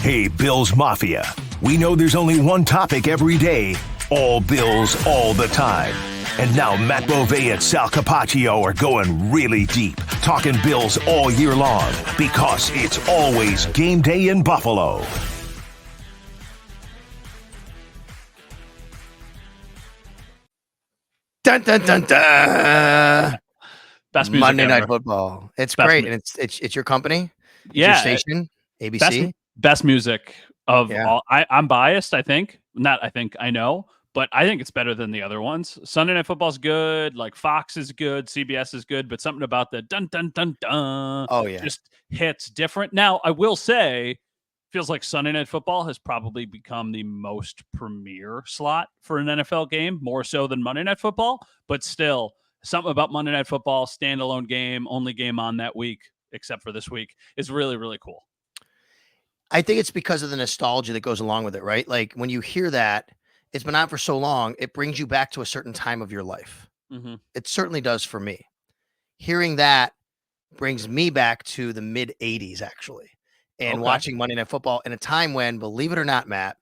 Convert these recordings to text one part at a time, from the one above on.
Hey, Bills Mafia. We know there's only one topic every day. All Bills, all the time. And now Matt Beauvais and Sal Capaccio are going really deep, talking Bills all year long, because it's always game day in Buffalo. Dun, dun, dun, dun. Best music Monday ever. Night Football. It's Best great, and it's your company. It's your station, ABC. Best music of Yeah. all. I'm biased. I know, but I think it's better than the other ones. Sunday Night Football's good. Like Fox is good. CBS is good. But something about the dun dun dun dun. Oh yeah. Just hits different. Now I will say, feels like Sunday Night Football has probably become the most premier slot for an NFL game, more so than Monday Night Football. But still, something about Monday Night Football, standalone game, only game on that week, except for this week, is really, really cool. I think it's because of the nostalgia that goes along with it, right? Like when you hear that, it's been on for so long, it brings you back to a certain time of your life. Mm-hmm. It certainly does for me. Hearing that brings me back to the mid 80s, actually, and watching Monday Night Football in a time when, believe it or not, Matt,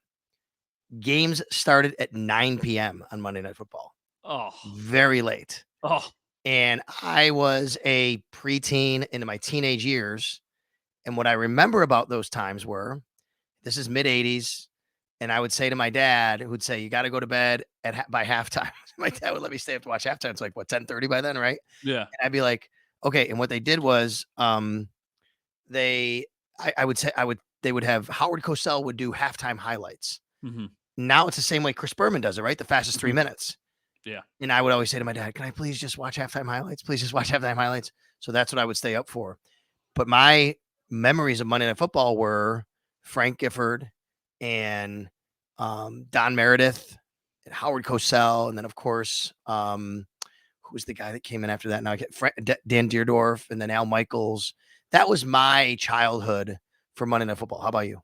games started at 9 p.m. on Monday Night Football. Oh, very late. Oh, and I was a preteen into my teenage years. And what I remember about those times were, this is mid 80s. And I would say to my dad, who'd say, you got to go to bed by halftime. My dad would let me stay up to watch halftime. It's like, what, 10:30 by then, right? Yeah. And I'd be like, okay. And what they did was they would have Howard Cosell would do halftime highlights. Mm-hmm. Now it's the same way Chris Berman does it, right? The fastest 3 minutes. Yeah. And I would always say to my dad, can I please just watch halftime highlights? Please just watch halftime highlights. So that's what I would stay up for. But my memories of Monday Night Football were Frank Gifford and Don Meredith and Howard Cosell. And then, of course, who's the guy that came in after that? Now I get Dan Deerdorf and then Al Michaels. That was my childhood for Monday Night Football. How about you?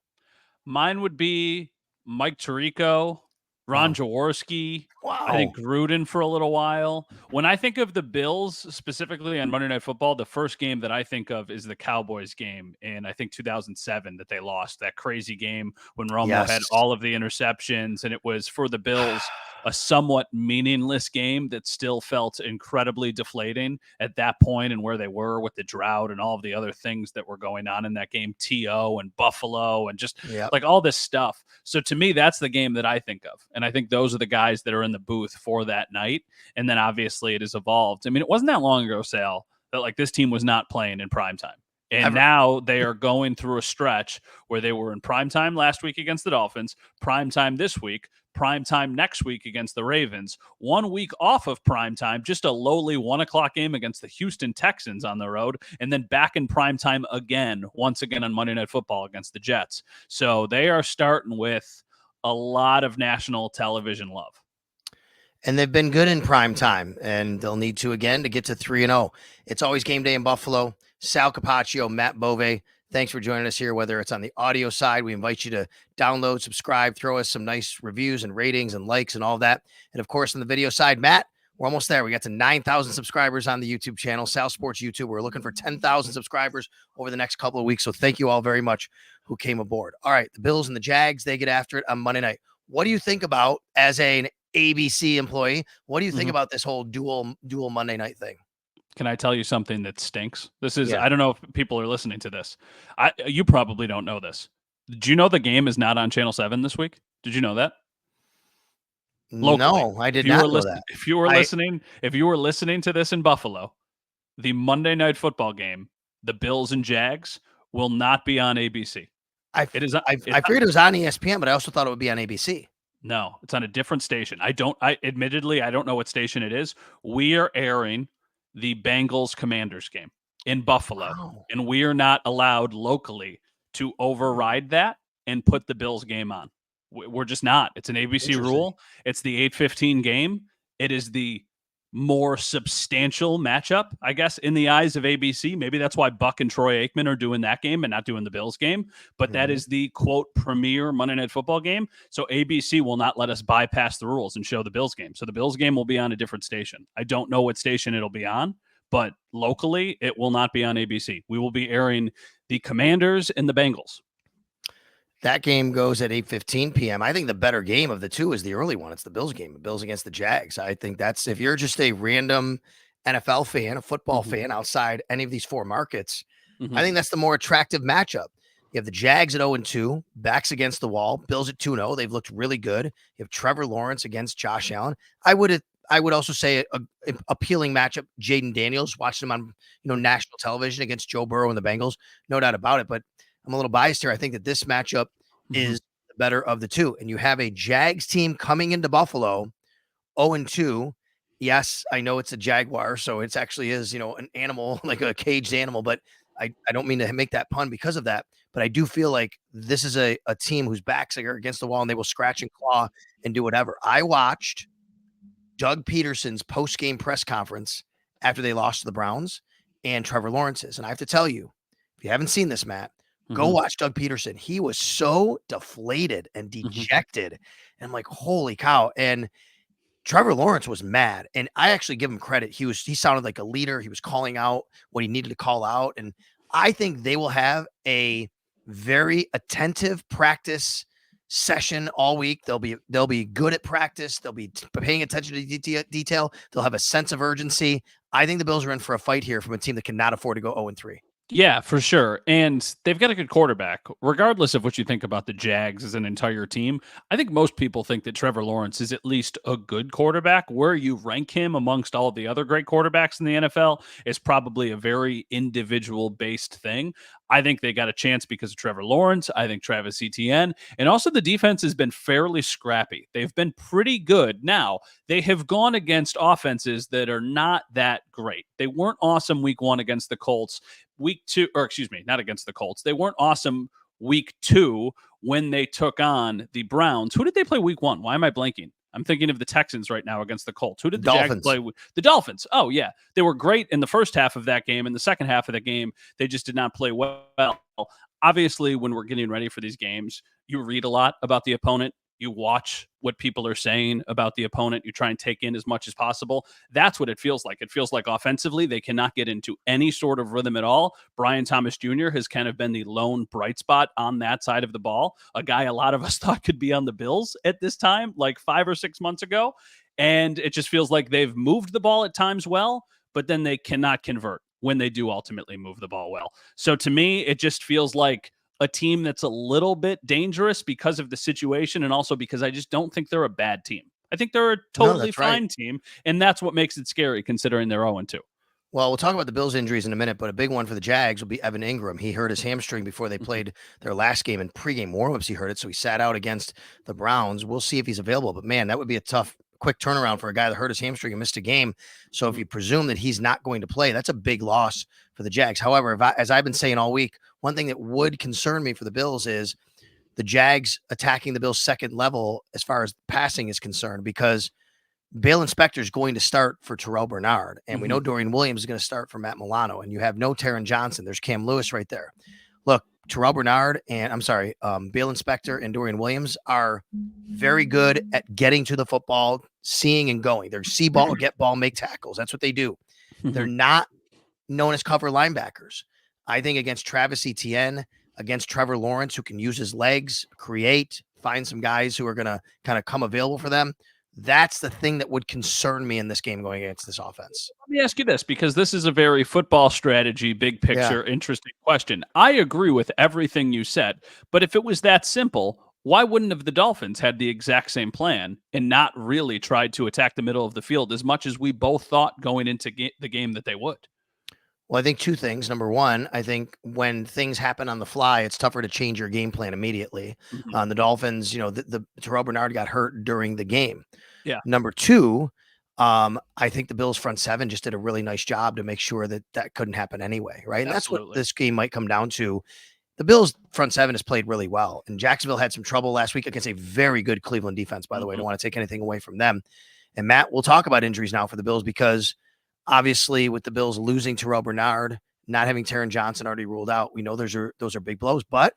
Mine would be Mike Tirico, Ron Jaworski. Wow. I think Gruden for a little while. When I think of the Bills, specifically on Monday Night Football, the first game that I think of is the Cowboys game in, I think, 2007 that they lost. That crazy game when Romo had all of the interceptions, and it was, for the Bills, a somewhat meaningless game that still felt incredibly deflating at that point and where they were with the drought and all of the other things that were going on in that game, T.O. and Buffalo and just like all this stuff. So to me, that's the game that I think of. And I think those are the guys that are in the booth for that night. And then obviously it has evolved. I mean, it wasn't that long ago, Sal, that like this team was not playing in prime time. And now they are going through a stretch where they were in prime time last week against the Dolphins, prime time this week, prime time next week against the Ravens, 1 week off of prime time, just a lowly 1:00 game against the Houston Texans on the road, and then back in prime time again, once again on Monday Night Football against the Jets. So they are starting with a lot of national television love. And they've been good in prime time, and they'll need to again to get to 3-0. It's always game day in Buffalo. Sal Capaccio, Matt Beauvais, thanks for joining us here, whether it's on the audio side. We invite you to download, subscribe, throw us some nice reviews and ratings and likes and all that. And, of course, on the video side, Matt, we're almost there. We got to 9,000 subscribers on the YouTube channel, Sal Sports YouTube. We're looking for 10,000 subscribers over the next couple of weeks, so thank you all very much who came aboard. All right, the Bills and the Jags, they get after it on Monday night. What do you think about, as an ABC employee, what do you think about this whole dual Monday night thing? Can I tell you something that stinks? This is, I don't know if people are listening to this. You probably don't know this. Did you know the game is not on Channel 7 this week? Did you know that? Locally. No, I did not know that. If you were listening to this in Buffalo, the Monday Night Football game, the Bills and Jags, will not be on ABC. I figured it was on ESPN, but I also thought it would be on ABC. No, it's on a different station. Admittedly, I don't know what station it is. We are airing the Bengals Commanders game in Buffalo, and we are not allowed locally to override that and put the Bills game on. We're just not. It's an ABC rule. It's the 8:15 game. It is the more substantial matchup, I guess, in the eyes of ABC. Maybe that's why Buck and Troy Aikman are doing that game and not doing the Bills game. But that is the, quote, premier Monday Night Football game. So ABC will not let us bypass the rules and show the Bills game. So the Bills game will be on a different station. I don't know what station it'll be on, but locally, it will not be on ABC. We will be airing the Commanders and the Bengals. That game goes at 8:15 p.m. I think the better game of the two is the early one. It's the Bills game, the Bills against the Jags. I think that's, if you're just a random NFL fan, a football fan outside any of these four markets, I think that's the more attractive matchup. You have the Jags at 0-2, backs against the wall. Bills at 2-0. They've looked really good. You have Trevor Lawrence against Josh Allen. I would also say a appealing matchup. Jaden Daniels, watching him on national television against Joe Burrow and the Bengals, no doubt about it. But I'm a little biased here. I think that this matchup is the better of the two. And you have a Jags team coming into Buffalo 0-2. Yes, I know it's a Jaguar, so it actually is, an animal, like a caged animal, but I don't mean to make that pun because of that. But I do feel like this is a team whose backs are against the wall and they will scratch and claw and do whatever. I watched Doug Peterson's post-game press conference after they lost to the Browns and Trevor Lawrence's. And I have to tell you, if you haven't seen this, Matt, go watch Doug Peterson. He was so deflated and dejected. And I'm like, holy cow. And Trevor Lawrence was mad. And I actually give him credit. He sounded like a leader. He was calling out what he needed to call out. And I think they will have a very attentive practice session all week. They'll be good at practice. They'll be paying attention to detail. They'll have a sense of urgency. I think the Bills are in for a fight here from a team that cannot afford to go 0-3. Yeah, for sure. And they've got a good quarterback. Regardless of what you think about the Jags as an entire team, I think most people think that Trevor Lawrence is at least a good quarterback. Where you rank him amongst all of the other great quarterbacks in the NFL is probably a very individual-based thing. I think they got a chance because of Trevor Lawrence. I think Travis Etienne. And also the defense has been fairly scrappy. They've been pretty good. Now, they have gone against offenses that are not that great. They weren't awesome week 1 against the Colts. Week 2, or excuse me, not against the Colts. They weren't awesome week 2 when they took on the Browns. Who did they play week 1? Why am I blanking? I'm thinking of the Texans right now against the Colts. Who did the Jags play with? The Dolphins. Oh, yeah. They were great in the first half of that game. In the second half of the game, they just did not play well. Obviously, when we're getting ready for these games, you read a lot about the opponent. You watch what people are saying about the opponent. You try and take in as much as possible. That's what it feels like. It feels like offensively, they cannot get into any sort of rhythm at all. Brian Thomas Jr. has kind of been the lone bright spot on that side of the ball, a guy a lot of us thought could be on the Bills at this time, like 5 or 6 months ago. And it just feels like they've moved the ball at times well, but then they cannot convert when they do ultimately move the ball well. So to me, it just feels like a team that's a little bit dangerous because of the situation and also because I just don't think they're a bad team. I think they're a totally fine team, and that's what makes it scary considering they're 0-2. Well, we'll talk about the Bills' injuries in a minute, but a big one for the Jags will be Evan Ingram. He hurt his hamstring before they played their last game. In pregame warmups, he hurt it, so he sat out against the Browns. We'll see if he's available, but man, that would be a tough, quick turnaround for a guy that hurt his hamstring and missed a game. So if you presume that he's not going to play, that's a big loss for the Jags. However, as I've been saying all week, one thing that would concern me for the Bills is the Jags attacking the Bills' second level as far as passing is concerned, because Bale Inspector is going to start for Terrell Bernard, and we know Dorian Williams is going to start for Matt Milano, and you have no Taron Johnson. There's Cam Lewis right there. Look, Terrell Bernard and Bale Inspector and Dorian Williams are very good at getting to the football, seeing and going. They're see ball, get ball, make tackles. That's what they do. They're not known as cover linebackers. I think against Travis Etienne, against Trevor Lawrence, who can use his legs, create, find some guys who are going to kind of come available for them. That's the thing that would concern me in this game going against this offense. Let me ask you this, because this is a very football strategy, big picture, interesting question. I agree with everything you said, but if it was that simple, why wouldn't have the Dolphins had the exact same plan and not really tried to attack the middle of the field as much as we both thought going into the game that they would? Well, I think two things. Number one, I think when things happen on the fly, it's tougher to change your game plan immediately. The Dolphins, the Terrell Bernard got hurt during the game. Yeah. Number two, I think the Bills front seven just did a really nice job to make sure that that couldn't happen anyway, right? And that's what this game might come down to. The Bills front seven has played really well, and Jacksonville had some trouble last week against a very good Cleveland defense, by the way. I don't want to take anything away from them. And Matt, we'll talk about injuries now for the Bills, because obviously with the Bills losing Terrell Bernard, not having Taron Johnson already ruled out, we know those are big blows, but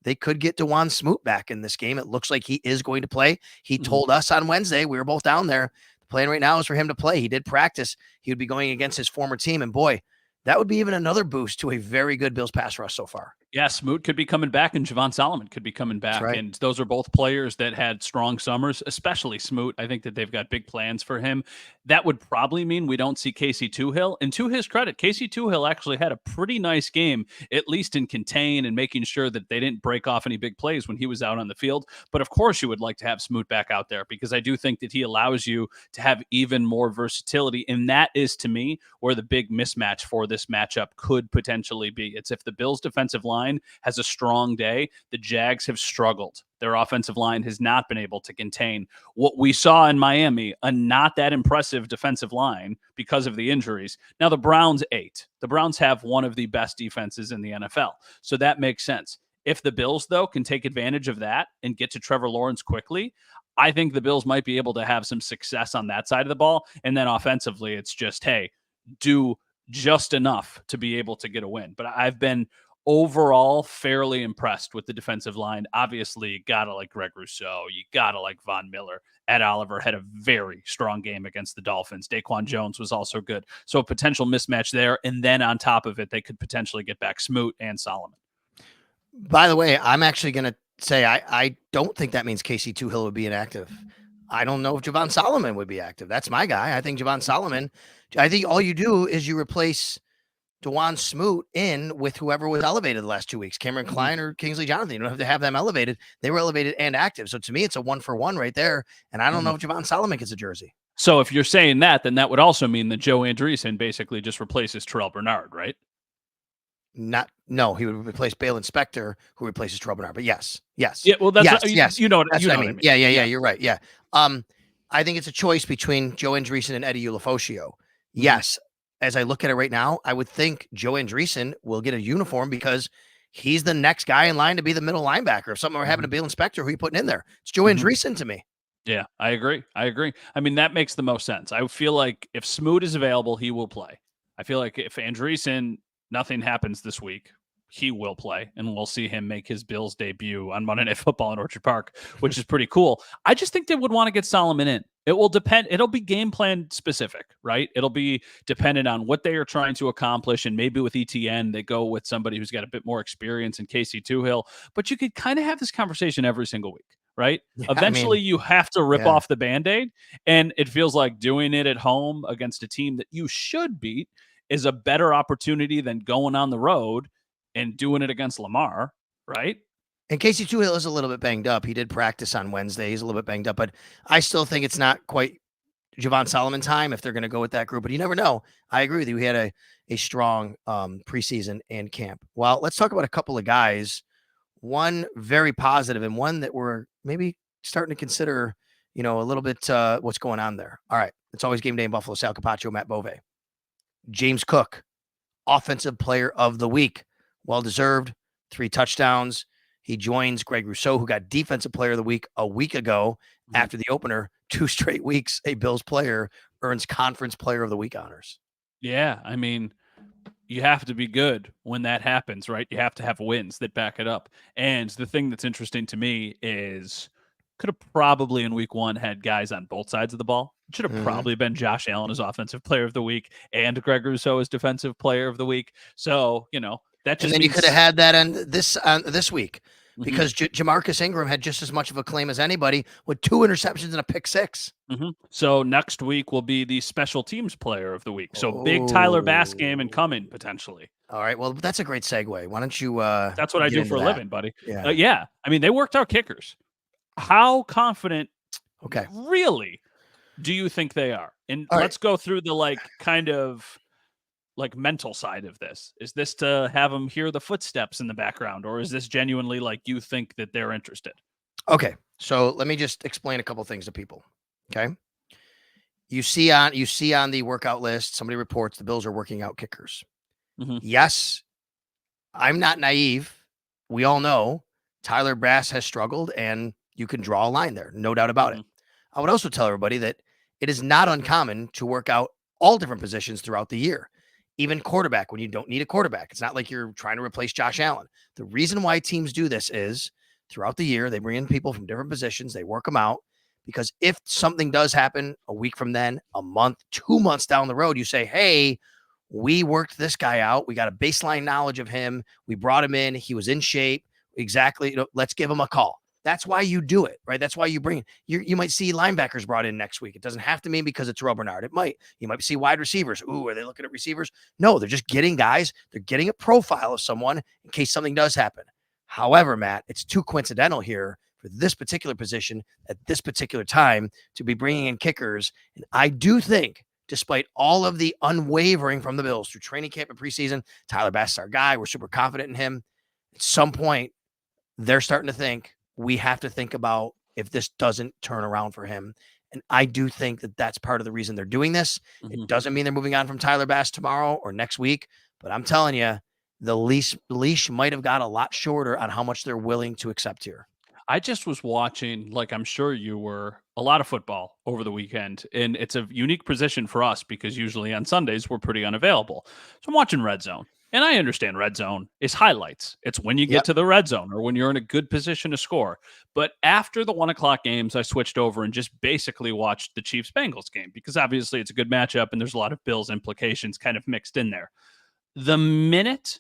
they could get DeJuan Smoot back in this game. It looks like he is going to play. He told us on Wednesday, we were both down there, the plan right now is for him to play. He did practice. He would be going against his former team, and boy, that would be even another boost to a very good Bills pass rush so far. Yeah, Smoot could be coming back, and Javon Solomon could be coming back, right. and those are both players that had strong summers, especially Smoot. I think that they've got big plans for him. That would probably mean we don't see Casey Toohill. And to his credit, Casey Toohill actually had a pretty nice game, at least in contain and making sure that they didn't break off any big plays when he was out on the field. But of course, you would like to have Smoot back out there because I do think that he allows you to have even more versatility, and that is to me where the big mismatch for this matchup could potentially be. It's if the Bills' defensive line has a strong day, the Jags have struggled. Their offensive line has not been able to contain what we saw in Miami, a not that impressive defensive line because of the injuries. Now the Browns ate. The Browns have one of the best defenses in the NFL. So that makes sense. If the Bills, though, can take advantage of that and get to Trevor Lawrence quickly, I think the Bills might be able to have some success on that side of the ball. And then offensively, it's just, hey, do just enough to be able to get a win. But I've been overall fairly impressed with the defensive line. Obviously, you gotta like Greg Rousseau. You gotta like Von Miller. Ed Oliver had a very strong game against the Dolphins. Daquan Jones was also good. So a potential mismatch there. And then on top of it, they could potentially get back Smoot and Solomon. By the way, I'm actually going to say I don't think that means Casey Toohill would be inactive. I don't know if Javon Solomon would be active. That's my guy. I think Javon Solomon, I think all you do is you replace DeJuan Smoot in with whoever was elevated the last 2 weeks, Cameron Klein or Kingsley Jonathan. You don't have to have them elevated. They were elevated and active. So to me, it's a 1-for-1 right there. And I don't know if Javon Solomon gets a jersey. So if you're saying that, then that would also mean that Joe Andreessen basically just replaces Terrell Bernard, right? No, he would replace Bale Inspector, who replaces Terrell Bernard. But yes. Yeah, well, that's yes. You know what I I mean. mean. Yeah, you're right. Yeah. I think it's a choice between Joe Andreessen and Eddie Ulofoshio. Yes. As I look at it right now, I would think Joe Andreessen will get a uniform because he's the next guy in line to be the middle linebacker. If something were happening to Bale Inspector, who are you putting in there? It's Joe Andreessen to me. Yeah, I agree. I mean, that makes the most sense. I feel like if Smoot is available, he will play. I feel like if Andreessen, nothing happens this week, he will play, and we'll see him make his Bills debut on Monday Night Football in Orchard Park, which is pretty cool. I just think they would want to get Solomon in. It will depend. It'll be game plan specific, right? It'll be dependent on what they are trying to accomplish, and maybe with ETN, they go with somebody who's got a bit more experience in Casey Toohill. But you could kind of have this conversation every single week, right? Yeah, Eventually, you have to rip off the Band-Aid, and it feels like doing it at home against a team that you should beat is a better opportunity than going on the road and doing it against Lamar, right? And Casey Toohill is a little bit banged up. He did practice on Wednesday. He's a little bit banged up, but I still think it's not quite Javon Solomon time if they're going to go with that group. But you never know. I agree with you. We had a strong preseason and camp. Well, let's talk about a couple of guys. One very positive and one that we're maybe starting to consider, a little bit what's going on there. All right. It's always game day in Buffalo. Sal Capaccio, Matt Bove. James Cook, offensive player of the week. Well-deserved, 3 touchdowns. He joins Greg Rousseau, who got defensive player of the week a week ago after the opener. 2 straight weeks, a Bills player earns conference player of the week honors. Yeah, I mean, you have to be good when that happens, right? You have to have wins that back it up. And the thing that's interesting to me is could have probably in week 1 had guys on both sides of the ball. It should have probably been Josh Allen as offensive player of the week and Greg Rousseau as defensive player of the week. So, that just and then you could have had that on this week because Jamarcus Ingram had just as much of a claim as anybody with 2 interceptions and a pick 6. So next week will be the special teams player of the week. So big Tyler Bass game and coming potentially. All right. Well, that's a great segue. Why don't you? That's what I do for a living, buddy. Yeah. I mean, they worked out kickers. How confident? Okay. Really, do you think they are? And let's go through the kind of mental side of this. Is this to have them hear the footsteps in the background, or is this genuinely you think that they're interested? Okay. So let me just explain a couple things to people. Okay. You see on the workout list, somebody reports the Bills are working out kickers. Yes. I'm not naive. We all know Tyler Bass has struggled and you can draw a line there. No doubt about it. I would also tell everybody that it is not uncommon to work out all different positions throughout the year. Even quarterback when you don't need a quarterback. It's not like you're trying to replace Josh Allen. The reason why teams do this is throughout the year, they bring in people from different positions. They work them out because if something does happen a week from then, a month, 2 months down the road, you say, hey, we worked this guy out. We got a baseline knowledge of him. We brought him in. He was in shape. Exactly. Let's give him a call. That's why you do it, right? That's why you bring you might see linebackers brought in next week. It doesn't have to mean because it's Roe Bernard. It might. You might see wide receivers. Ooh, are they looking at receivers? No, they're just getting guys. They're getting a profile of someone in case something does happen. However, Matt, it's too coincidental here for this particular position at this particular time to be bringing in kickers. And I do think, despite all of the unwavering from the Bills through training camp and preseason, Tyler Bass is our guy. We're super confident in him. At some point, they're starting to think we have to think about if this doesn't turn around for him. And I do think that that's part of the reason they're doing this. Mm-hmm. It doesn't mean they're moving on from Tyler Bass tomorrow or next week, but I'm telling you, the leash might have got a lot shorter on how much they're willing to accept here. I just was watching, like I'm sure you were, a lot of football over the weekend. And it's a unique position for us because usually on Sundays we're pretty unavailable. So I'm watching Red Zone. And I understand red zone is highlights. It's when you get to the red zone or when you're in a good position to score. But after the 1:00 games, I switched over and just basically watched the Chiefs-Bengals game because obviously it's a good matchup and there's a lot of Bills implications kind of mixed in there. The minute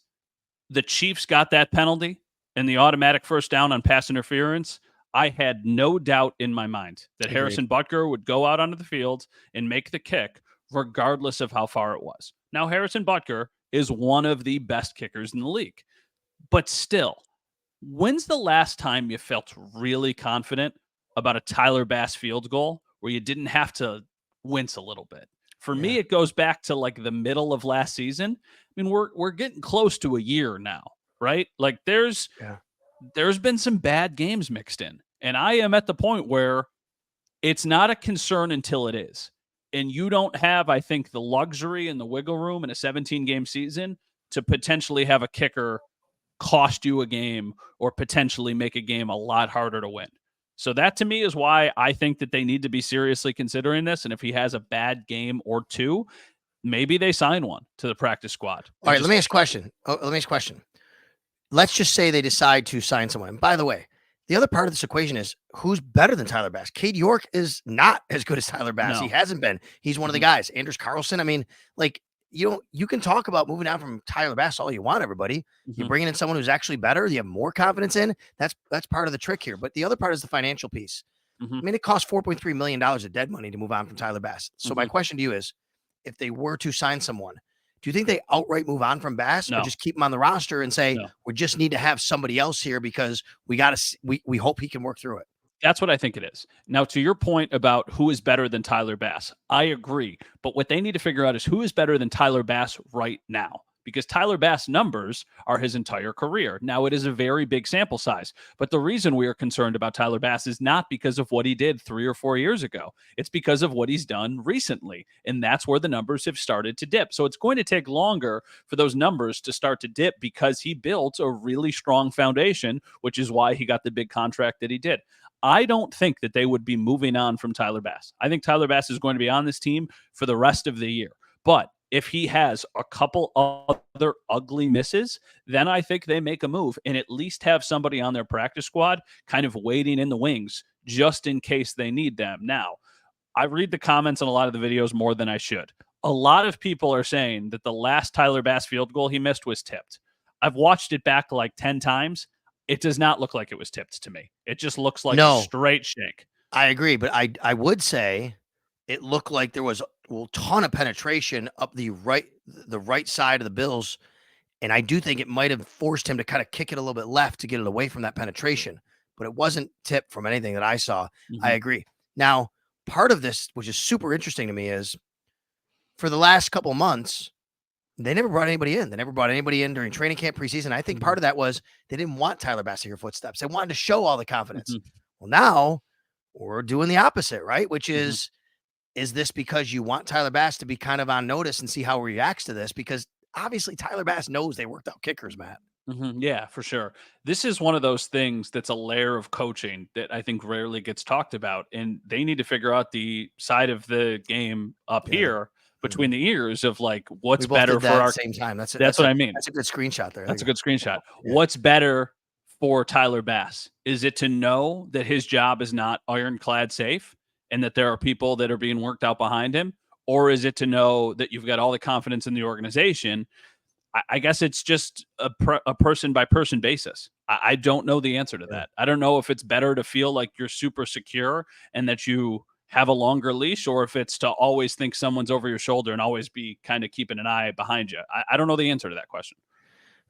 the Chiefs got that penalty and the automatic first down on pass interference, I had no doubt in my mind that Harrison Butker would go out onto the field and make the kick regardless of how far it was. Now, Harrison Butker is one of the best kickers in the league. But still, when's the last time you felt really confident about a Tyler Bass field goal where you didn't have to wince a little bit? For me, it goes back to like the middle of last season. I mean, we're getting close to a year now, right? Like there's been some bad games mixed in. And I am at the point where it's not a concern until it is. And you don't have, I think, the luxury and the wiggle room in a 17-game season to potentially have a kicker cost you a game or potentially make a game a lot harder to win. So that to me is why I think that they need to be seriously considering this. And if he has a bad game or two, maybe they sign one to the practice squad. All right, let me ask a question. Let's just say they decide to sign someone. And by the way, the other part of this equation is who's better than Tyler Bass. Cade York is not as good as Tyler Bass. No. He hasn't been. He's one of the guys. Anders Carlson. I mean, like you can talk about moving on from Tyler Bass all you want, everybody. You're bringing in someone who's actually better. You have more confidence in. That's part of the trick here. But the other part is the financial piece. I mean, it costs $4.3 million of dead money to move on from Tyler Bass. So my question to you is, if they were to sign someone, do you think they outright move on from Bass or just keep him on the roster and say, we just need to have somebody else here because we hope he can work through it? That's what I think it is. Now, to your point about who is better than Tyler Bass, I agree. But what they need to figure out is who is better than Tyler Bass right now. Because Tyler Bass numbers are his entire career. Now, it is a very big sample size. But the reason we are concerned about Tyler Bass is not because of what he did 3 or 4 years ago. It's because of what he's done recently. And that's where the numbers have started to dip. So it's going to take longer for those numbers to start to dip because he built a really strong foundation, which is why he got the big contract that he did. I don't think that they would be moving on from Tyler Bass. I think Tyler Bass is going to be on this team for the rest of the year. But if he has a couple other ugly misses, then I think they make a move and at least have somebody on their practice squad kind of waiting in the wings just in case they need them. Now, I read the comments on a lot of the videos more than I should. A lot of people are saying that the last Tyler Bass field goal he missed was tipped. I've watched it back like 10 times. It does not look like it was tipped to me. It just looks like a straight shake. I agree, but I would say it looked like there was a ton of penetration up the right side of the Bills, and I do think it might have forced him to kind of kick it a little bit left to get it away from that penetration, but it wasn't tipped from anything that I saw. I agree. Now, part of this, which is super interesting to me, is for the last couple months, they never brought anybody in. They never brought anybody in during training camp preseason. I think part of that was they didn't want Tyler Bass to hear footsteps. They wanted to show all the confidence. Well, now we're doing the opposite, right? Which is this because you want Tyler Bass to be kind of on notice and see how he reacts to this? Because obviously Tyler Bass knows they worked out kickers, Matt. Yeah, for sure. This is one of those things that's a layer of coaching that I think rarely gets talked about. And they need to figure out the side of the game up here between the ears of like what's better for our same time. That's what I mean. That's a good screenshot there. That's a good screenshot. Yeah. What's better for Tyler Bass? Is it to know that his job is not ironclad safe and that there are people that are being worked out behind him? or is it to know that you've got all the confidence in the organization? I guess it's just a person by person basis. I don't know the answer to that. I don't know if it's better to feel like you're super secure and that you have a longer leash, or if it's to always think someone's over your shoulder and always be kind of keeping an eye behind you. I don't know the answer to that question.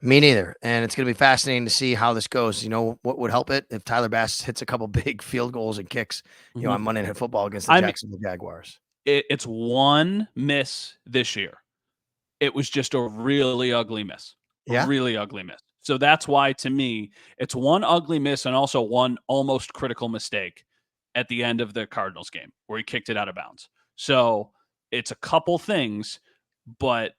Me neither. And it's going to be fascinating to see how this goes. You know, what would help it if Tyler Bass hits a couple big field goals and kicks, on Monday Night Football against the Jacksonville Jaguars. It's one miss this year. It was just a really ugly miss. Yeah. A really ugly miss. So that's why, to me, it's one ugly miss and also one almost critical mistake at the end of the Cardinals game where he kicked it out of bounds. So it's a couple things, but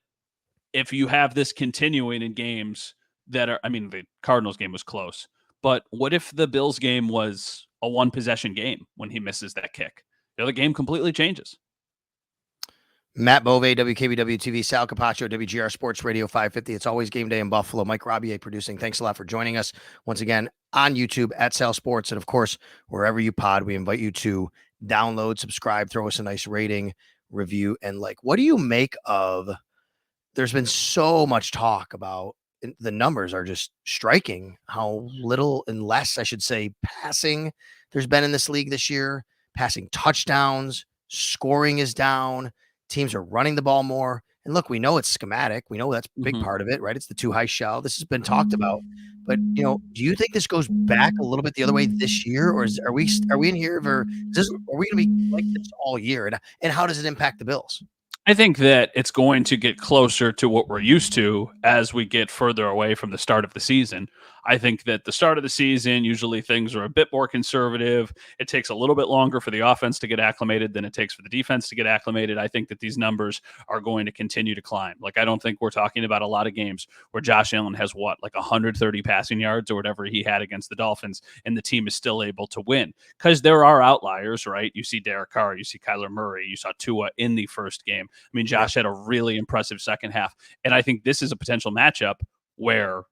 if you have this continuing in games that are, the Cardinals game was close, but what if the Bills game was a one possession game when he misses that kick? The game completely changes. Matt Bove, WKBW TV, Sal Capaccio, WGR Sports Radio 550. It's always game day in Buffalo. Mike Robier producing. Thanks a lot for joining us once again on YouTube at Sal Sports. And of course, wherever you pod, we invite you to download, subscribe, throw us a nice rating, review, and like. What do you make of? There's been so much talk about the numbers are just striking how little and less, I should say, passing there's been in this league this year. Passing touchdowns, scoring is down. Teams are running the ball more. And look, we know it's schematic. We know that's a big part of it, right? It's the too high shell. This has been talked about. But, do you think this goes back a little bit the other way this year? Or are we in here for are we going to be like this all year? And how does it impact the Bills? I think that it's going to get closer to what we're used to as we get further away from the start of the season. I think that the start of the season, usually things are a bit more conservative. It takes a little bit longer for the offense to get acclimated than it takes for the defense to get acclimated. I think that these numbers are going to continue to climb. Like, I don't think we're talking about a lot of games where Josh Allen has 130 passing yards or whatever he had against the Dolphins, and the team is still able to win. Because there are outliers, right? You see Derek Carr, you see Kyler Murray, you saw Tua in the first game. Josh had a really impressive second half. And I think this is a potential matchup where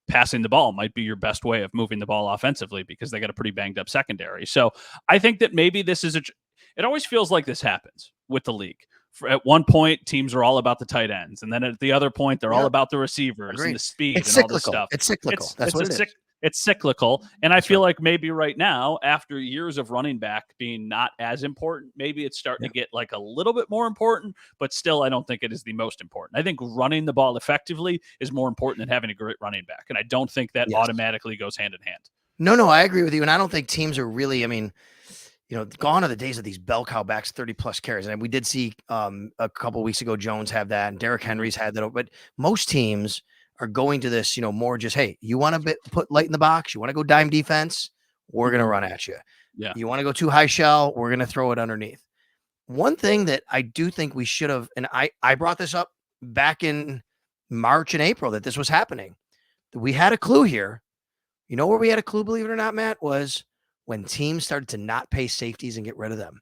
passing the ball might be your best way of moving the ball offensively because they got a pretty banged up secondary. So I think that maybe this is it always feels like this happens with the league. At one point, teams are all about the tight ends. And then at the other point, they're all about the receivers and the speed and all this stuff. It's cyclical. That's what it is. It's cyclical. And I feel like maybe right now, after years of running back being not as important, maybe it's starting to get like a little bit more important, but still, I don't think it is the most important. I think running the ball effectively is more important than having a great running back. And I don't think that automatically goes hand in hand. No, I agree with you. And I don't think teams are really, gone are the days of these bell cow backs, 30 plus carries. And we did see a couple of weeks ago, Jones have that and Derrick Henry's had that. But most teams are going to this, more just, hey, you want to put light in the box? You want to go dime defense? We're going to run at you. Yeah. You want to go too high shell? We're going to throw it underneath. One thing that I do think we should have, and I brought this up back in March and April that this was happening. We had a clue here. You know where we had a clue, believe it or not, Matt, was when teams started to not pay safeties and get rid of them.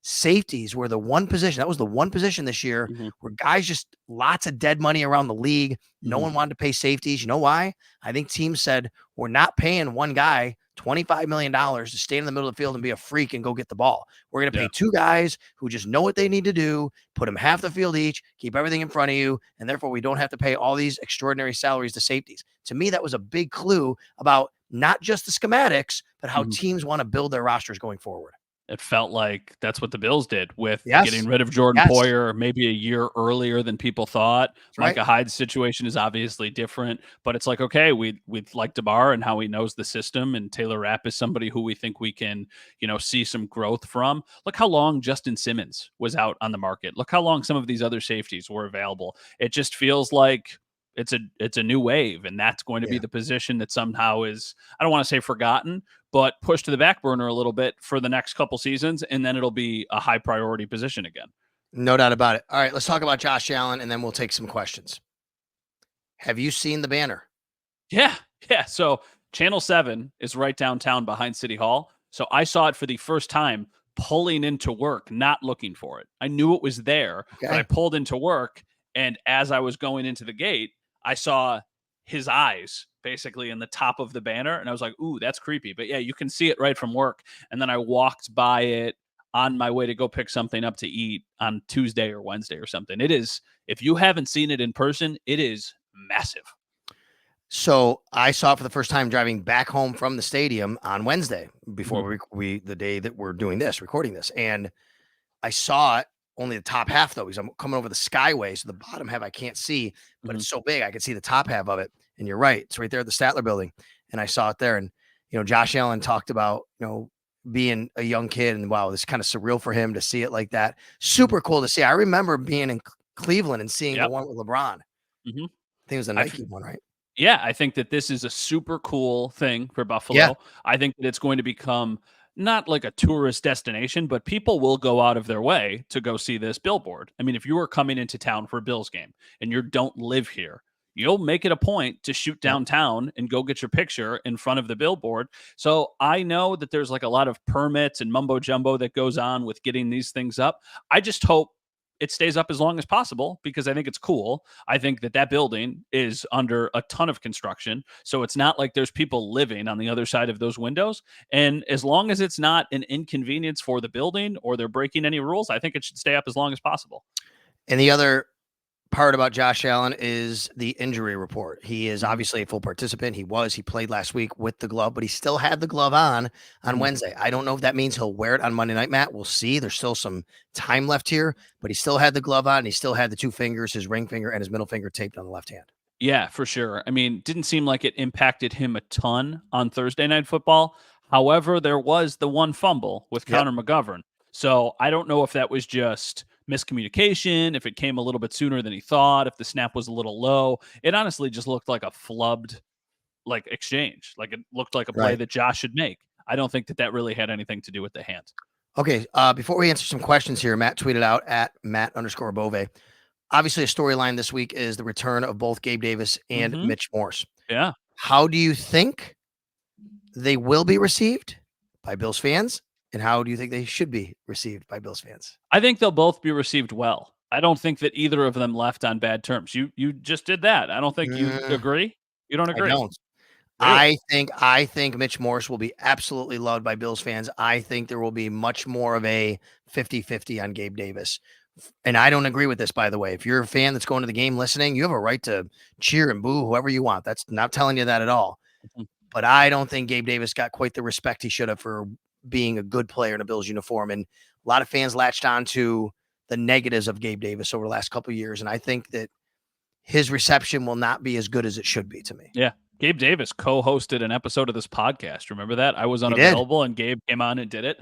Safeties were the one position. That was the one position this year where guys just lots of dead money around the league. No one wanted to pay safeties. You know why? I think teams said, we're not paying one guy $25 million to stand in the middle of the field and be a freak and go get the ball. We're going to pay two guys who just know what they need to do, put them half the field each, keep everything in front of you, and therefore we don't have to pay all these extraordinary salaries to safeties. To me, that was a big clue about not just the schematics, but how teams want to build their rosters going forward. It felt like that's what the Bills did with getting rid of Jordan Poyer maybe a year earlier than people thought. Micah Hyde's situation is obviously different, but it's like, okay, we like DeBar and how he knows the system, and Taylor Rapp is somebody who we think we can, see some growth from. Look how long Justin Simmons was out on the market. Look how long some of these other safeties were available. It just feels like it's a new wave, and that's going to be the position that somehow is, I don't want to say forgotten, but pushed to the back burner a little bit for the next couple seasons, and then it'll be a high priority position again. No doubt about it. All right, let's talk about Josh Allen, and then we'll take some questions. Have you seen the banner? Yeah. So Channel 7 is right downtown behind City Hall. So I saw it for the first time pulling into work, not looking for it. I knew it was there, but I pulled into work, and as I was going into the gate, I saw his eyes basically in the top of the banner. And I was like, ooh, that's creepy. But yeah, you can see it right from work. And then I walked by it on my way to go pick something up to eat on Tuesday or Wednesday or something. It is, if you haven't seen it in person, it is massive. So I saw it for the first time driving back home from the stadium on Wednesday before we the day that we're doing this, recording this. And I saw it only the top half though, because I'm coming over the skyway. So the bottom half I can't see, but it's so big I could see the top half of it. And you're right. It's right there at the Statler building. And I saw it there. And, Josh Allen talked about, being a young kid and wow, this is kind of surreal for him to see it like that. Super cool to see. I remember being in Cleveland and seeing the one with LeBron. I think it was the Nike one, right? Yeah, I think that this is a super cool thing for Buffalo. Yeah. I think that it's going to become not like a tourist destination, but people will go out of their way to go see this billboard. I mean, if you were coming into town for a Bills game and you don't live here, you'll make it a point to shoot downtown and go get your picture in front of the billboard. So I know that there's like a lot of permits and mumbo jumbo that goes on with getting these things up. I just hope it stays up as long as possible because I think it's cool. I think that building is under a ton of construction. So it's not like there's people living on the other side of those windows. And as long as it's not an inconvenience for the building or they're breaking any rules, I think it should stay up as long as possible. And the other part about Josh Allen is the injury report. He is obviously a full participant. He played last week with the glove, but he still had the glove on Wednesday. I don't know if that means he'll wear it on Monday night, Matt. We'll see. There's still some time left here, but he still had the glove on and he still had the two fingers, his ring finger and his middle finger taped on the left hand. Yeah, for sure. I mean, didn't seem like it impacted him a ton on Thursday Night Football. However, there was the one fumble with Connor McGovern. So I don't know if that was just miscommunication, if it came a little bit sooner than he thought, if the snap was a little low. It honestly just looked like a flubbed exchange. Like it looked like a play that Josh should make. I don't think that really had anything to do with the hands. Okay. Before we answer some questions here, Matt tweeted out at Matt_Bove. Obviously, a storyline this week is the return of both Gabe Davis and Mitch Morse. Yeah. How do you think they will be received by Bills fans? And how do you think they should be received by Bills fans? I think they'll both be received well. I don't think that either of them left on bad terms. You just did that. I don't think you agree. You don't agree. I don't. Really? I think Mitch Morse will be absolutely loved by Bills fans. I think there will be much more of a 50-50 on Gabe Davis. And I don't agree with this, by the way. If you're a fan that's going to the game listening, you have a right to cheer and boo whoever you want. That's not telling you that at all. But I don't think Gabe Davis got quite the respect he should have for being a good player in a Bills uniform. And a lot of fans latched on to the negatives of Gabe Davis over the last couple of years. And I think that his reception will not be as good as it should be to me. Yeah. Gabe Davis co-hosted an episode of this podcast. Remember that? I was unavailable and Gabe came on and did it.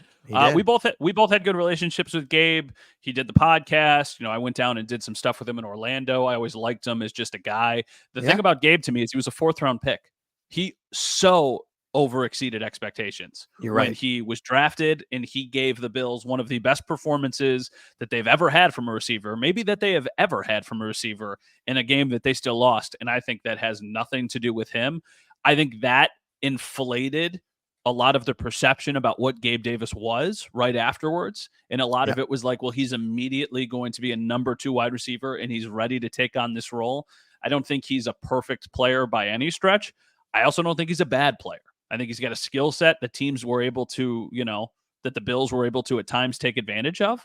We both had good relationships with Gabe. He did the podcast. I went down and did some stuff with him in Orlando. I always liked him as just a guy. The thing about Gabe to me is he was a 4th-round pick. He so overexceeded expectations when he was drafted, and he gave the Bills one of the best performances that they've ever had from a receiver, maybe that they have ever had from a receiver in a game that they still lost. And I think that has nothing to do with him. I think that inflated a lot of the perception about what Gabe Davis was right afterwards. And a lot of it was like, well, he's immediately going to be a number 2 wide receiver and he's ready to take on this role. I don't think he's a perfect player by any stretch. I also don't think he's a bad player. I think he's got a skill set that teams were able to, that the Bills were able to at times take advantage of.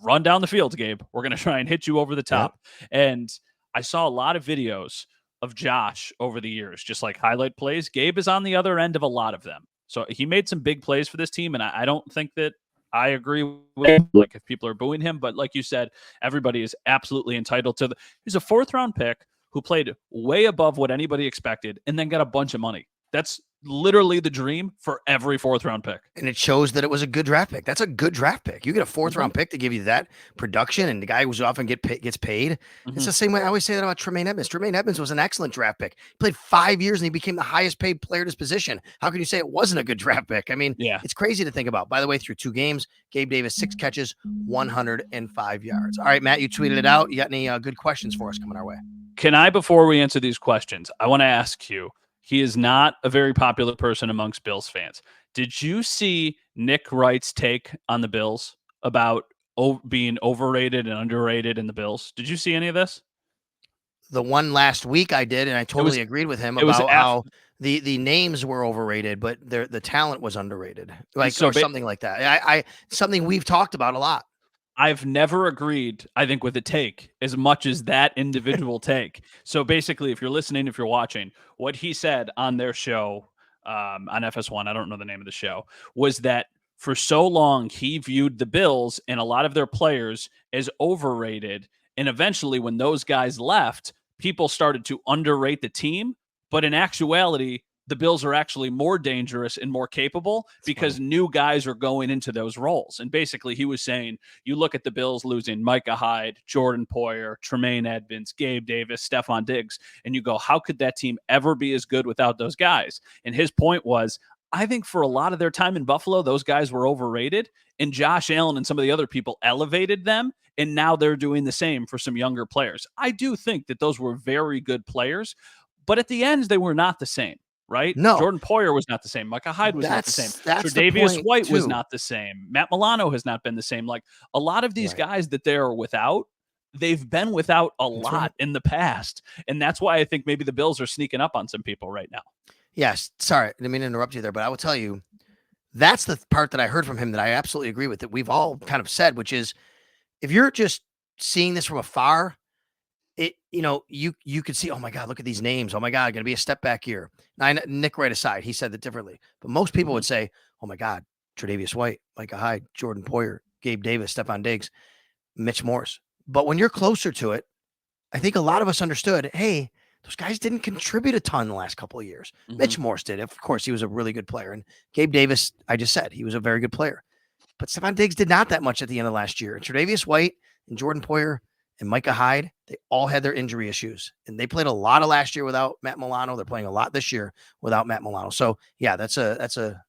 Run down the field, Gabe. We're going to try and hit you over the top. And I saw a lot of videos of Josh over the years, just like highlight plays. Gabe is on the other end of a lot of them. So he made some big plays for this team. And I don't think that I agree with like if people are booing him, but like you said, everybody is absolutely entitled to he's a 4th-round pick who played way above what anybody expected and then got a bunch of money. That's literally the dream for every 4th-round pick. And it shows that it was a good draft pick. That's a good draft pick. You get a 4th-round pick to give you that production, and the guy who's often gets paid. It's the same way I always say that about Tremaine Edmonds. Tremaine Edmonds was an excellent draft pick. He played 5 years, and he became the highest paid player at his position. How can you say it wasn't a good draft pick? I mean, it's crazy to think about. By the way, through 2 games, Gabe Davis, 6 catches, 105 yards. All right, Matt, you tweeted it out. You got any good questions for us coming our way? Can I, before we answer these questions, I want to ask you, he is not a very popular person amongst Bills fans. Did you see Nick Wright's take on the Bills about being overrated and underrated in the Bills? Did you see any of this? The one last week I did, and I totally agreed with him about how the names were overrated, but the talent was underrated, or something like that. I something we've talked about a lot. I've never agreed, I think, with a take as much as that individual take. So basically, if you're listening, if you're watching, what he said on their show on FS1, I don't know the name of the show, was that for so long he viewed the Bills and a lot of their players as overrated. And eventually, when those guys left, people started to underrate the team. But in actuality, the Bills are actually more dangerous and more capable because new guys are going into those roles. And basically, he was saying, you look at the Bills losing Micah Hyde, Jordan Poyer, Tremaine Edmonds, Gabe Davis, Stephon Diggs, and you go, how could that team ever be as good without those guys? And his point was, I think for a lot of their time in Buffalo, those guys were overrated, and Josh Allen and some of the other people elevated them, and now they're doing the same for some younger players. I do think that those were very good players, but at the end, they were not the same. Right? No. Jordan Poyer was not the same. Micah Hyde was not the same. That's Tre'Davious White was not the same. Matt Milano has not been the same. Like a lot of these guys that they're without, they've been without a lot in the past. And that's why I think maybe the Bills are sneaking up on some people right now. Yes. Sorry, I didn't mean to interrupt you there, but I will tell you, that's the part that I heard from him that I absolutely agree with, that we've all kind of said, which is if you're just seeing this from afar, you could see, oh my God, look at these names. Oh my God, going to be a step back year. Now, Nick right aside, he said that differently, but most people would say, oh my God, Tre'Davious White, Micah Hyde, Jordan Poyer, Gabe Davis, Stephon Diggs, Mitch Morse. But when you're closer to it, I think a lot of us understood, hey, those guys didn't contribute a ton the last couple of years. Mitch Morse did. Of course, he was a really good player. And Gabe Davis, I just said, he was a very good player. But Stephon Diggs did not that much at the end of last year. And Tre'Davious White and Jordan Poyer and Micah Hyde, they all had their injury issues. And they played a lot of last year without Matt Milano. They're playing a lot this year without Matt Milano. So, yeah, that's a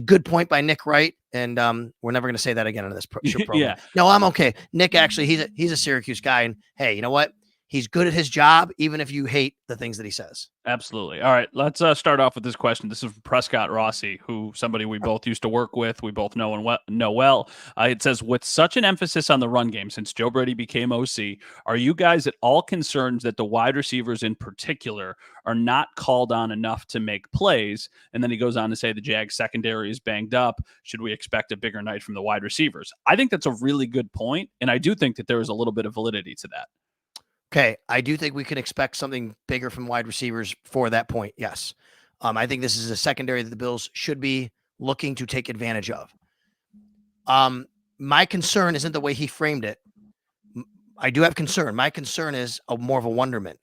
good point by Nick Wright. And we're never going to say that again on this program. Yeah. No, I'm okay. Nick, actually, he's a Syracuse guy. And, hey, you know what? He's good at his job, even if you hate the things that he says. Absolutely. All right, let's start off with this question. This is from Prescott Rossi, who somebody we both used to work with, we both know and know well. It says, with such an emphasis on the run game since Joe Brady became OC, are you guys at all concerned that the wide receivers in particular are not called on enough to make plays? And then he goes on to say the Jags secondary is banged up. Should we expect a bigger night from the wide receivers? I think that's a really good point, and I do think that there is a little bit of validity to that. Okay, I do think we can expect something bigger from wide receivers for that point. Yes. I think this is a secondary that the Bills should be looking to take advantage of. My concern isn't the way he framed it. I do have concern. My concern is more of a wonderment.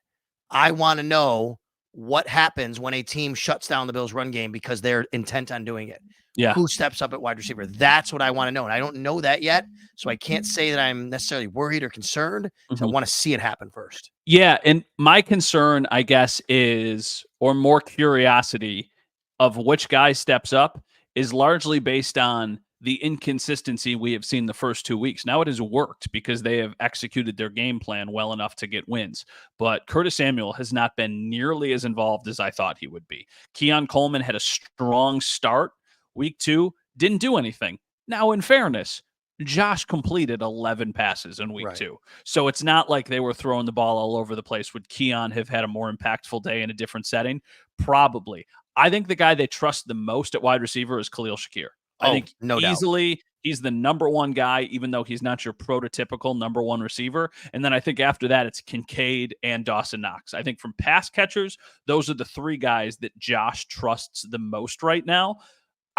I want to know what happens when a team shuts down the Bills' run game because they're intent on doing it. Yeah. Who steps up at wide receiver? That's what I want to know. And I don't know that yet. So I can't say that I'm necessarily worried or concerned. So I want to see it happen first. Yeah. And my concern, I guess, is, or more curiosity of which guy steps up, is largely based on the inconsistency we have seen the first 2 weeks. Now it has worked because they have executed their game plan well enough to get wins. But Curtis Samuel has not been nearly as involved as I thought he would be. Keon Coleman had a strong start. Week 2, didn't do anything. Now, in fairness, Josh completed 11 passes in week 2. So it's not like they were throwing the ball all over the place. Would Keon have had a more impactful day in a different setting? Probably. I think the guy they trust the most at wide receiver is Khalil Shakir. I think no easily doubt. He's the number one guy, even though he's not your prototypical number one receiver. And then I think after that, it's Kincaid and Dawson Knox. I think from pass catchers, those are the 3 guys that Josh trusts the most right now.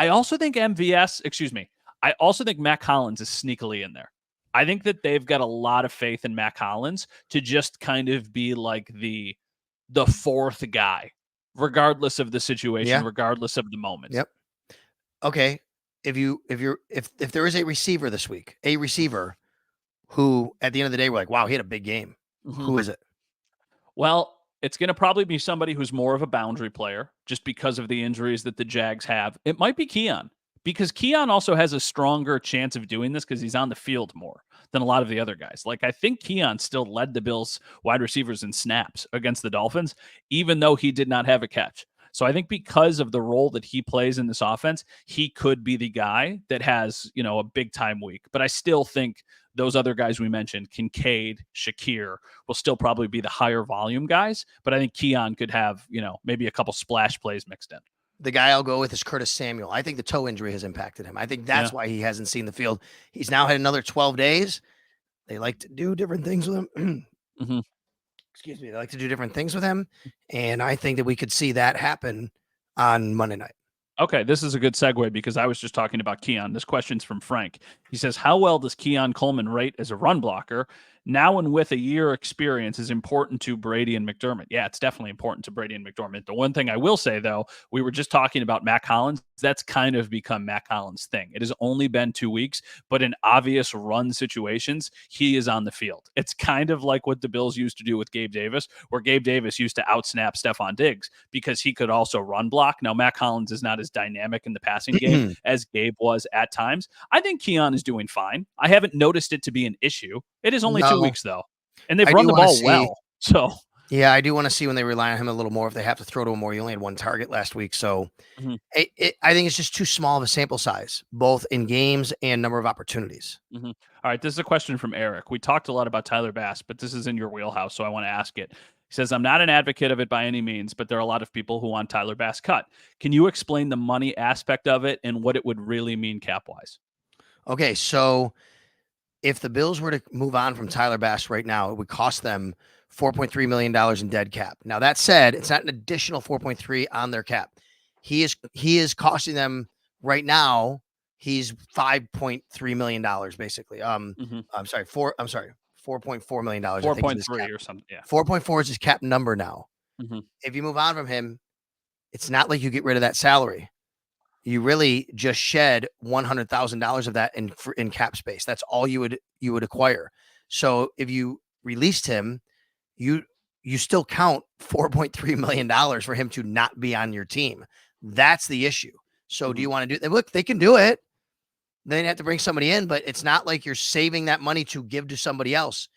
I also think I also think Mac Hollins is sneakily in there. I think that they've got a lot of faith in Mac Hollins to just kind of be like the 4th guy, regardless of the situation, regardless of the moment. Yep. Okay. If there is a receiver this week, who at the end of the day, we're like, wow, he had a big game. Who is it? Well, it's going to probably be somebody who's more of a boundary player just because of the injuries that the Jags have. It might be Keon, because Keon also has a stronger chance of doing this because he's on the field more than a lot of the other guys. Like, I think Keon still led the Bills wide receivers in snaps against the Dolphins, even though he did not have a catch. So I think because of the role that he plays in this offense, he could be the guy that has, a big time week. But I still think those other guys we mentioned, Kincaid, Shakir, will still probably be the higher volume guys. But I think Keon could have, maybe a couple splash plays mixed in. The guy I'll go with is Curtis Samuel. I think the toe injury has impacted him. I think that's why he hasn't seen the field. He's now had another 12 days. They like to do different things with him. Mm-hmm. Excuse me. They like to do different things with him. And I think that we could see that happen on Monday night. Okay, this is a good segue because I was just talking about Keon. This question's from Frank. He says, how well does Keon Coleman rate as a run blocker? Now and with a year experience is important to Brady and McDermott. Yeah, it's definitely important to Brady and McDermott. The one thing I will say, though, we were just talking about Mac Hollins. That's kind of become Mac Hollins' thing. It has only been 2 weeks, but in obvious run situations, he is on the field. It's kind of like what the Bills used to do with Gabe Davis, where Gabe Davis used to outsnap Stephon Diggs because he could also run block. Now, Mac Hollins is not as dynamic in the passing game as Gabe was at times. I think Keon is doing fine. I haven't noticed it to be an issue. It is only 2 weeks, though, and they've run the ball well. So, yeah, I do want to see when they rely on him a little more. If they have to throw to him more, he only had one target last week, so I think it's just too small of a sample size, both in games and number of opportunities. All right, this is a question from Eric. We talked a lot about Tyler Bass, but this is in your wheelhouse, so I want to ask it. He says, I'm not an advocate of it by any means, but there are a lot of people who want Tyler Bass cut. Can you explain the money aspect of it and what it would really mean cap-wise? Okay, so if the Bills were to move on from Tyler Bass right now, it would cost them $4.3 million in dead cap. Now, that said, it's not an additional 4.3 on their cap. He is costing them right now. He's $5.3 million basically. I'm sorry, $4.4 million. 4.3 or something. Yeah. 4.4 is his cap number now. If you move on from him, it's not like you get rid of that salary. You really just shed $100,000 of that in cap space. That's all you would acquire. So if you released him, you still count $4.3 million for him to not be on your team. That's the issue. So do you want to do? Look, they can do it. Then you have to bring somebody in, but it's not like you're saving that money to give to somebody else.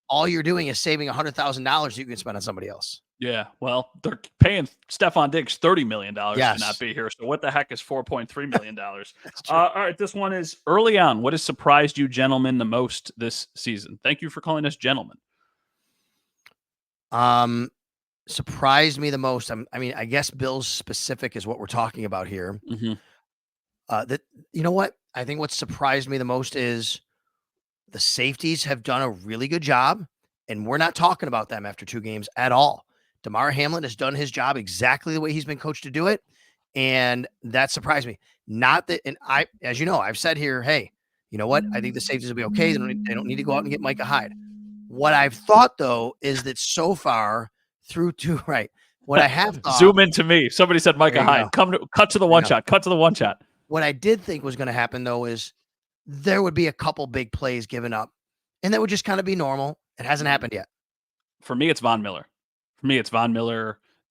All you're doing is saving $100,000 you can spend on somebody else. Yeah, well, they're paying Stephon Diggs $30 million to not be here. So what the heck is $4.3 million? All right, this one is early on. What has surprised you gentlemen the most this season? Thank you for calling us gentlemen. Surprised me the most. I guess Bills specific is what we're talking about here. That you know what? I think what surprised me the most is the safeties have done a really good job, and we're not talking about them after 2 games at all. Damar Hamlin has done his job exactly the way he's been coached to do it, and that surprised me. Not that, and as you know, I've said here, hey, you know what? I think the safeties will be okay. They don't need to go out and get Micah Hyde. What I've thought, though, is that so far through to what I have thought. Zoom into me. Somebody said Micah Hyde. Cut to the one shot. Cut to the one shot. What I did think was going to happen, though, is there would be a couple big plays given up, and that would just kind of be normal. It hasn't happened yet. For me, it's Von Miller.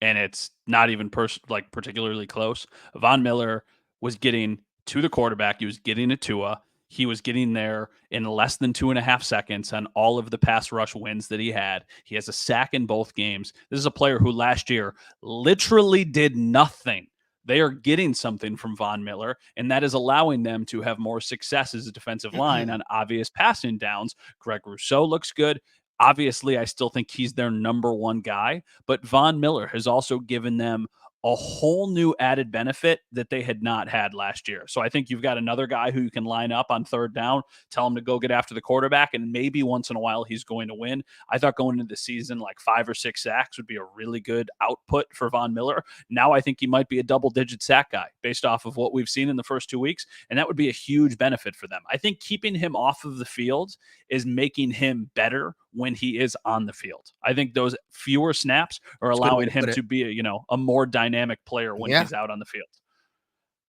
And it's not even particularly close. Von Miller was getting to the quarterback. He was getting to Tua. He was getting there in less than 2.5 seconds on all of the pass rush wins that he had. He has a sack in both games. This is a player who last year literally did nothing. They are getting something from Von Miller, and that is allowing them to have more success as a defensive line on obvious passing downs. Greg Rousseau looks good. Obviously, I still think he's their number one guy, but Von Miller has also given them a whole new added benefit that they had not had last year. So I think you've got another guy who you can line up on 3rd down, tell him to go get after the quarterback, and maybe once in a while he's going to win. I thought going into the season, 5 or 6 sacks would be a really good output for Von Miller. Now I think he might be a double-digit sack guy based off of what we've seen in the first 2 weeks, and that would be a huge benefit for them. I think keeping him off of the field is making him better when he is on the field. I think those fewer snaps are allowing him to be a more dynamic player when he's out on the field.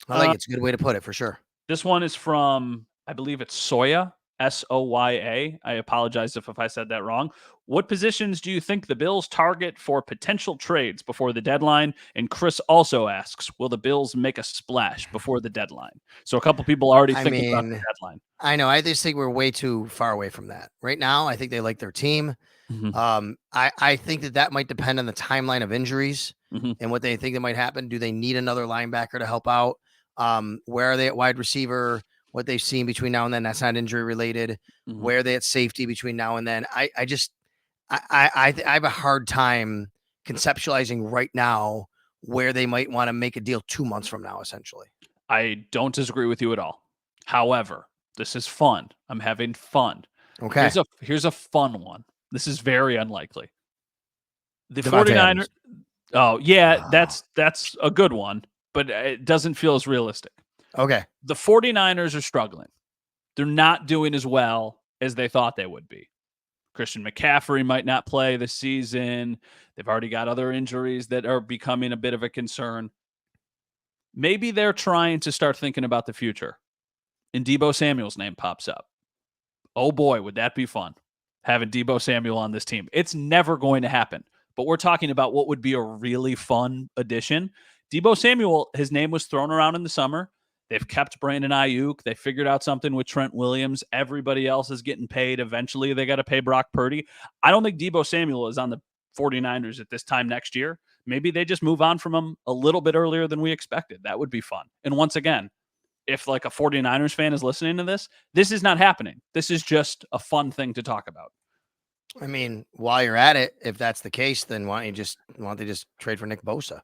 I think it's a good way to put it, for sure. This one is from, I believe it's Soya, Soya. I apologize if I said that wrong. What positions do you think the Bills target for potential trades before the deadline? And Chris also asks, will the Bills make a splash before the deadline? So a couple people already thinking about the deadline. I know. I just think we're way too far away from that. Right now, I think they like their team. I think that might depend on the timeline of injuries and what they think that might happen. Do they need another linebacker to help out? Where are they at wide receiver? what they've seen between now and then. That's not injury related. Where they at safety between now and then. I have a hard time conceptualizing right now where they might want to make a deal 2 months from now, essentially. I don't disagree with you at all. However, this is fun. I'm having fun. Okay. Here's a fun one. This is very unlikely. The Devontae 49ers. Adams. Oh, yeah, that's a good one, but it doesn't feel as realistic. Okay. The 49ers are struggling. They're not doing as well as they thought they would be. Christian McCaffrey might not play this season. They've already got other injuries that are becoming a bit of a concern. Maybe they're trying to start thinking about the future. And Deebo Samuel's name pops up. Oh boy, would that be fun, having Deebo Samuel on this team. It's never going to happen, but we're talking about what would be a really fun addition. Deebo Samuel, his name was thrown around in the summer. They've kept Brandon Ayuk. They figured out something with Trent Williams. Everybody else is getting paid. Eventually, they got to pay Brock Purdy. I don't think Deebo Samuel is on the 49ers at this time next year. Maybe they just move on from him a little bit earlier than we expected. That would be fun. And once again, if like a 49ers fan is listening to this, this is not happening. This is just a fun thing to talk about. I mean, while you're at it, if that's the case, then why don't they just trade for Nick Bosa?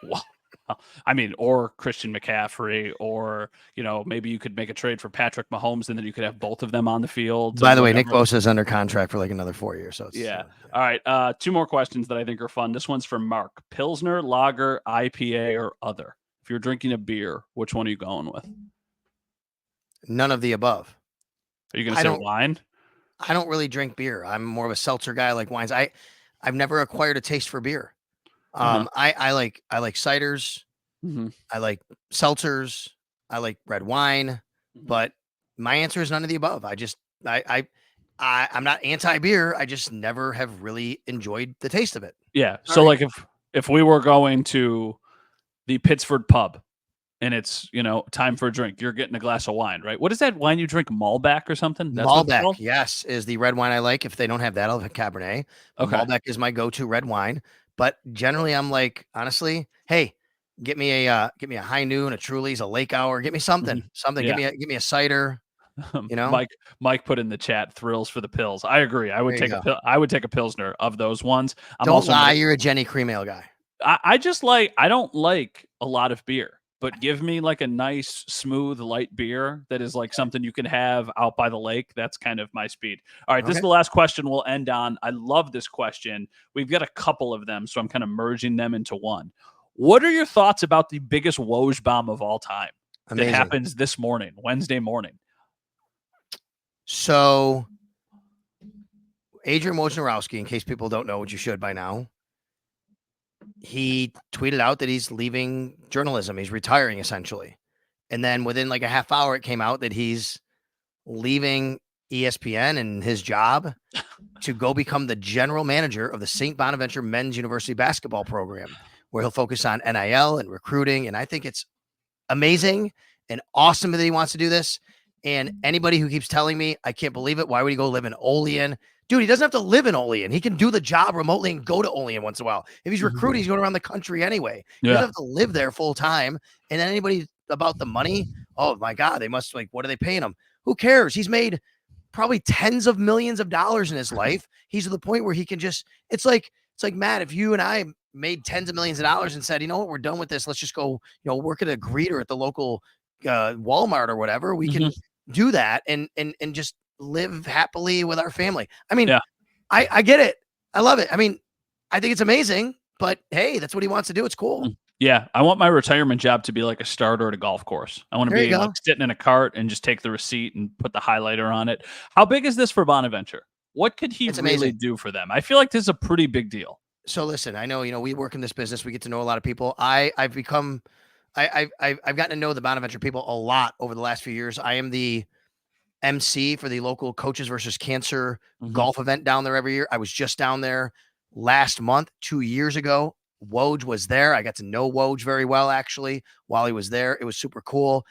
Well, I mean, or Christian McCaffrey, or, maybe you could make a trade for Patrick Mahomes and then you could have both of them on the field. By the way, Nick Bosa is under contract for like another 4 years. So it's, yeah. All right. 2 more questions that I think are fun. This one's from Mark. Pilsner, lager, IPA, or other? If you're drinking a beer, which one are you going with? None of the above. Are you going to say wine? I don't really drink beer. I'm more of a seltzer guy. I like wines. I've never acquired a taste for beer. I like ciders. I like seltzers. I like red wine, but my answer is none of the above. I'm not anti-beer. I just never have really enjoyed the taste of it. Yeah. So like if we were going to the Pittsford pub and it's, time for a drink, you're getting a glass of wine, right? What is that wine you drink? Malbec or something? That's Malbec, yes, is the red wine I like. If they don't have that, I'll have Cabernet. Okay. Malbec is my go-to red wine. But generally, I'm like, honestly, hey, get me a High Noon, a Truly's, a Lake Hour. Get me something. Yeah. Give me a cider. Mike put in the chat thrills for the pills. I agree. I would take a Pilsner of those ones. Don't lie. You're a Jenny Cream Ale guy. I don't like a lot of beer, but give me like a nice, smooth, light beer that is like something you can have out by the lake. That's kind of my speed. All right. Okay. This is the last question we'll end on. I love this question. We've got a couple of them, so I'm kind of merging them into one. What are your thoughts about the biggest Woj bomb of all time that happens this morning, Wednesday morning? So Adrian Wojnarowski, in case people don't know, which you should by now, he tweeted out that he's leaving journalism. He's retiring essentially. And then within like a half hour, it came out that he's leaving ESPN and his job to go become the general manager of the St. Bonaventure Men's University basketball program, where he'll focus on NIL and recruiting. And I think it's amazing and awesome that he wants to do this. And anybody who keeps telling me, I can't believe it, why would he go live in Olean? Dude, he doesn't have to live in Olean. He can do the job remotely and go to Olean once in a while. If he's recruiting, he's going around the country anyway. He doesn't have to live there full time. And then anybody about the money, oh my God, they must what are they paying him? Who cares? He's made probably tens of millions of dollars in his life. He's to the point where he can it's like Matt, if you and I made tens of millions of dollars and said, you know what, we're done with this. Let's just go, work at a greeter at the local Walmart or whatever. We can do that and just live happily with our family. I mean, I get it. I love it. I mean, I think it's amazing, but hey, that's what he wants to do. It's cool. Yeah. I want my retirement job to be like a starter at a golf course. I want to be like sitting in a cart and just take the receipt and put the highlighter on it. How big is this for Bonaventure? What could he really do for them? I feel like this is a pretty big deal. So listen, I know, we work in this business. We get to know a lot of people. I've gotten to know the Bonaventure people a lot over the last few years. I am the MC for the local Coaches versus Cancer golf event down there every year. I was just down there last month, 2 years ago. Woj was there. I got to know Woj very well, actually, while he was there. It was super cool.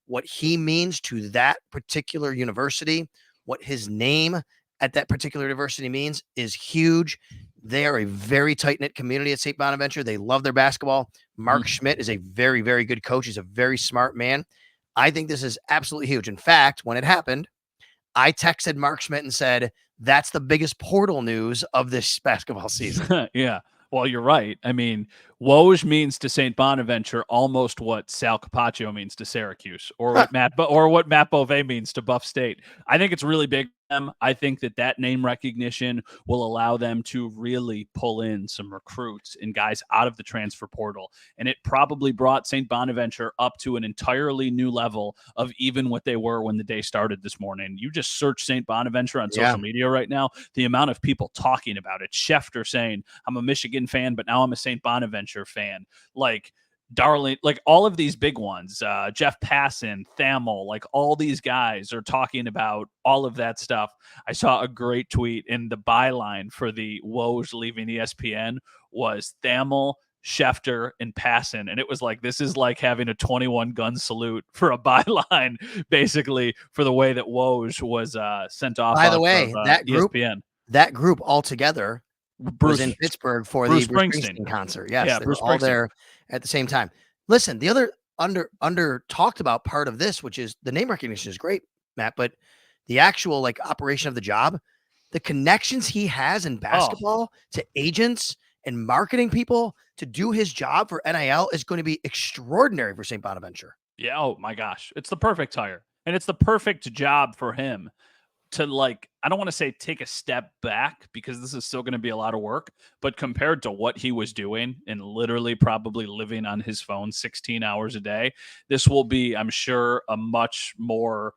What he means to that particular university, what his name at that particular university means is huge. They are a very tight-knit community at St. Bonaventure. They love their basketball. Mark Schmidt is a very, very good coach. He's a very smart man. I think this is absolutely huge. In fact, when it happened, I texted Mark Schmidt and said, that's the biggest portal news of this basketball season. Yeah. Well, you're right. I mean, Woj means to St. Bonaventure almost what Sal Capaccio means to Syracuse, or what Matt Bove means to Buff State. I think it's really big. I think that name recognition will allow them to really pull in some recruits and guys out of the transfer portal. And it probably brought St. Bonaventure up to an entirely new level of even what they were when the day started this morning. You just search St. Bonaventure on social media right now, the amount of people talking about it. Schefter saying, I'm a Michigan fan, but now I'm a St. Bonaventure fan. Like, Darling, like all of these big ones, Jeff Passan, Thamel, like all these guys are talking about all of that stuff. I saw a great tweet, in the byline for the Woj leaving ESPN was Thamel, Schefter, and Passan. And it was like, this is like having a 21 gun salute for a byline, basically, for the way that Woj was sent off. By the way, of, that group altogether was in Pittsburgh for the Bruce Springsteen concert. Yes, yeah, they were all there at the same time. Listen, the other under talked about part of this, which is the name recognition is great, Matt, but the actual like operation of the job, the connections he has in basketball to agents and marketing people to do his job for NIL is going to be extraordinary for St. Bonaventure. Yeah. Oh my gosh. It's the perfect hire. And it's the perfect job for him to, like, I don't want to say take a step back, because this is still going to be a lot of work, but compared to what he was doing and literally probably living on his phone 16 hours a day, this will be, I'm sure, a much more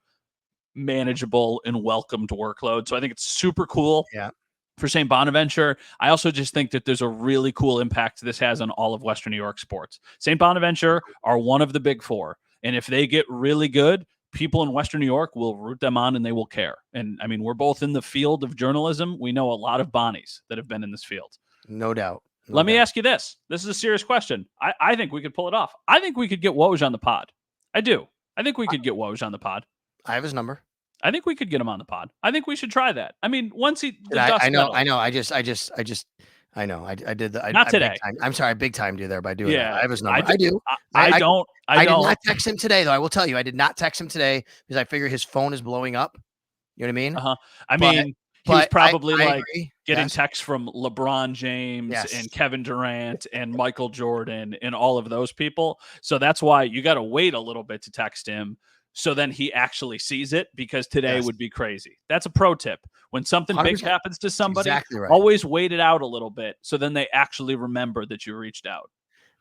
manageable and welcomed workload. So I think it's super cool. Yeah. For St. Bonaventure. I also just think that there's a really cool impact this has on all of Western New York sports. St. Bonaventure are one of the big four. And if they get really good, people in Western New York will root them on and they will care. And I mean, we're both in the field of journalism. We know a lot of Bonnies that have been in this field. No doubt. Let me ask you this. This is a serious question. I think we could pull it off. I think we could get Woj on the pod. I do. I think we could get Woj on the pod. I have his number. I think we could get him on the pod. I think we should try that. I mean, once he, I know. I know. I did the, not today. I'm sorry. Big time you there by doing that. I have his number. I do. I don't. I did not text him today, though. I will tell you, I did not text him today because I figure his phone is blowing up. You know what I mean? I mean, he was probably getting yes. texts from LeBron James and Kevin Durant and Michael Jordan and all of those people. So that's why you got to wait a little bit to text him, so then he actually sees it, because today would be crazy. That's a pro tip. When something 100%. Big happens to somebody, always wait it out a little bit, so then they actually remember that you reached out.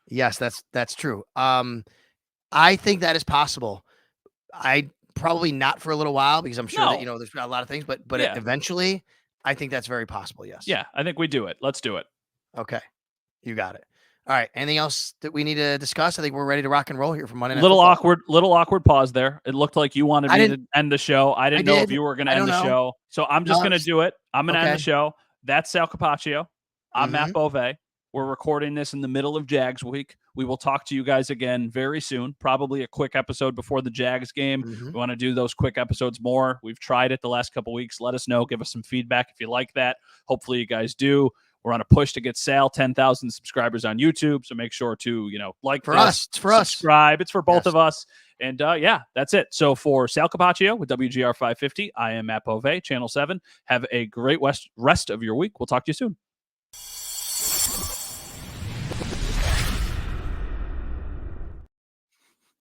Yes, that's true. I think that is possible. I probably not for a little while, because I'm sure that, you know, there's a lot of things, but eventually I think that's very possible. Yes. Yeah, I think we do it. Let's do it. Okay. You got it. All right. Anything else that we need to discuss? I think we're ready to rock and roll here for Monday Night Football. Little awkward pause there. It looked like you wanted me to end the show. I didn't know if you were going to end the show. So I'm just going to do it. I'm going to end the show. That's Sal Capaccio. I'm Matt Bove. We're recording this in the middle of Jags week. We will talk to you guys again very soon, probably a quick episode before the Jags game. We want to do those quick episodes more. We've tried it the last couple weeks. Let us know. Give us some feedback if you like that. Hopefully you guys do. We're on a push to get Sal 10,000 subscribers on YouTube. So make sure to, like for us, it's for subscribe. It's for both of us. And that's it. So for Sal Capaccio with WGR 550, I am Matt Bove, Channel 7. Have a great rest of your week. We'll talk to you soon.